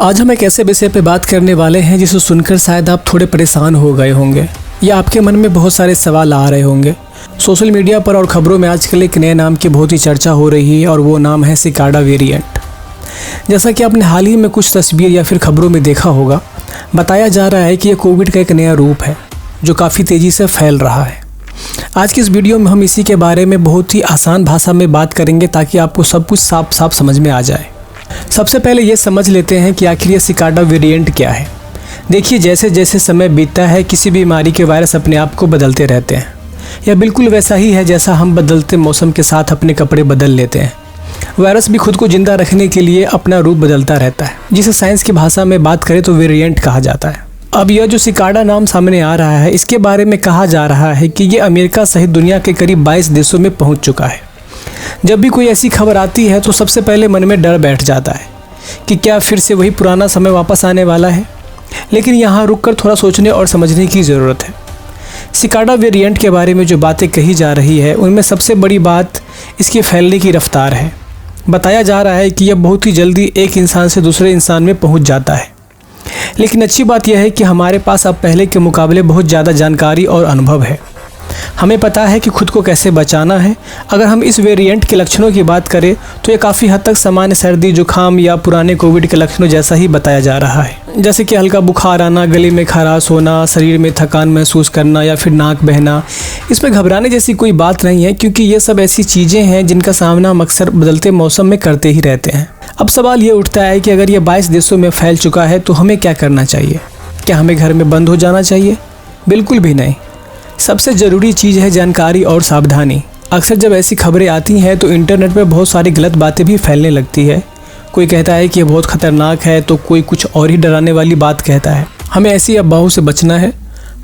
आज हम एक ऐसे विषय पे बात करने वाले हैं जिसे सुनकर शायद आप थोड़े परेशान हो गए होंगे या आपके मन में बहुत सारे सवाल आ रहे होंगे। सोशल मीडिया पर और ख़बरों में आजकल एक नए नाम की बहुत ही चर्चा हो रही है और वो नाम है सिकाडा वेरिएंट। जैसा कि आपने हाल ही में कुछ तस्वीर या फिर खबरों में देखा होगा, बताया जा रहा है कि यह कोविड का एक नया रूप है जो काफ़ी तेज़ी से फैल रहा है। आज की इस वीडियो में हम इसी के बारे में बहुत ही आसान भाषा में बात करेंगे ताकि आपको सब कुछ साफ साफ समझ में आ जाए। सबसे पहले ये समझ लेते हैं कि आखिर ये सिकाडा वेरिएंट क्या है। देखिए, जैसे जैसे समय बीतता है किसी बीमारी के वायरस अपने आप को बदलते रहते हैं। यह बिल्कुल वैसा ही है जैसा हम बदलते मौसम के साथ अपने कपड़े बदल लेते हैं। वायरस भी खुद को जिंदा रखने के लिए अपना रूप बदलता रहता है, जिसे साइंस की भाषा में बात करें तो वेरिएंट कहा जाता है। अब यह जो सिकाडा नाम सामने आ रहा है, इसके बारे में कहा जा रहा है कि ये अमेरिका सहित दुनिया के करीब 22 देशों में पहुंच चुका है। जब भी कोई ऐसी खबर आती है तो सबसे पहले मन में डर बैठ जाता है कि क्या फिर से वही पुराना समय वापस आने वाला है। लेकिन यहाँ रुककर थोड़ा सोचने और समझने की ज़रूरत है। सिकाडा वेरिएंट के बारे में जो बातें कही जा रही है उनमें सबसे बड़ी बात इसके फैलने की रफ्तार है। बताया जा रहा है कि यह बहुत ही जल्दी एक इंसान से दूसरे इंसान में पहुँच जाता है। लेकिन अच्छी बात यह है कि हमारे पास अब पहले के मुकाबले बहुत ज़्यादा जानकारी और अनुभव है। हमें पता है कि खुद को कैसे बचाना है। अगर हम इस वेरिएंट के लक्षणों की बात करें तो ये काफ़ी हद तक सामान्य सर्दी जुकाम या पुराने कोविड के लक्षणों जैसा ही बताया जा रहा है, जैसे कि हल्का बुखार आना, गले में खराश होना, शरीर में थकान महसूस करना या फिर नाक बहना। इसमें घबराने जैसी कोई बात नहीं है, क्योंकि ये सब ऐसी चीज़ें हैं जिनका सामना हम अक्सर बदलते मौसम में करते ही रहते हैं। अब सवाल ये उठता है कि अगर ये 22 देशों में फैल चुका है तो हमें क्या करना चाहिए। क्या हमें घर में बंद हो जाना चाहिए? बिल्कुल भी नहीं। सबसे ज़रूरी चीज़ है जानकारी और सावधानी। अक्सर जब ऐसी खबरें आती हैं तो इंटरनेट पर बहुत सारी गलत बातें भी फैलने लगती है। कोई कहता है कि ये बहुत ख़तरनाक है तो कोई कुछ और ही डराने वाली बात कहता है। हमें ऐसी अफवाहों से बचना है।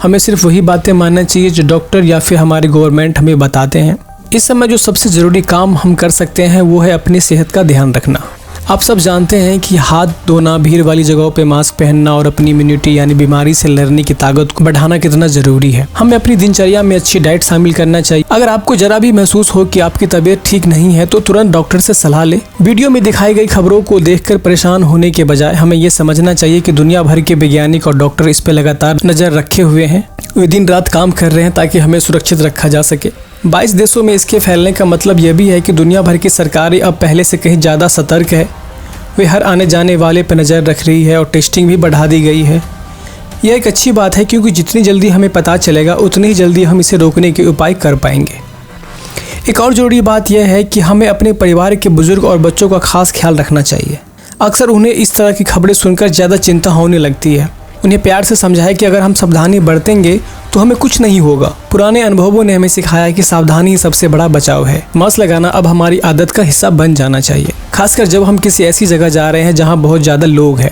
हमें सिर्फ वही बातें मानना चाहिए जो डॉक्टर या फिर हमारे गवर्नमेंट हमें बताते हैं। इस समय जो सबसे ज़रूरी काम हम कर सकते हैं वो है अपनी सेहत का ध्यान रखना। आप सब जानते हैं कि हाथ धोना, भीड़ वाली जगहों पे मास्क पहनना और अपनी इम्यूनिटी यानी बीमारी से लड़ने की ताकत को बढ़ाना कितना ज़रूरी है। हमें अपनी दिनचर्या में अच्छी डाइट शामिल करना चाहिए। अगर आपको जरा भी महसूस हो कि आपकी तबीयत ठीक नहीं है तो तुरंत डॉक्टर से सलाह लें। वीडियो में दिखाई गई खबरों को देखकर परेशान होने के बजाय हमें ये समझना चाहिए कि दुनिया भर के वैज्ञानिक और डॉक्टर इस पर लगातार नज़र रखे हुए हैं। वे दिन रात काम कर रहे हैं ताकि हमें सुरक्षित रखा जा सके। 22 देशों में इसके फैलने का मतलब यह भी है कि दुनिया भर की सरकारें अब पहले से कहीं ज़्यादा सतर्क है। वे हर आने जाने वाले पर नज़र रख रही है और टेस्टिंग भी बढ़ा दी गई है। यह एक अच्छी बात है, क्योंकि जितनी जल्दी हमें पता चलेगा उतनी ही जल्दी हम इसे रोकने के उपाय कर पाएंगे। एक और ज़रूरी बात यह है कि हमें अपने परिवार के बुजुर्ग और बच्चों का खास ख्याल रखना चाहिए। अक्सर उन्हें इस तरह की खबरें सुनकर ज़्यादा चिंता होने लगती है। उन्हें प्यार से समझाएं कि अगर हम सावधानी बरतेंगे तो हमें कुछ नहीं होगा। पुराने अनुभवों ने हमें सिखाया कि सावधानी ही सबसे बड़ा बचाव है। मास्क लगाना अब हमारी आदत का हिस्सा बन जाना चाहिए, खासकर जब हम किसी ऐसी जगह जा रहे हैं जहां बहुत ज़्यादा लोग हैं।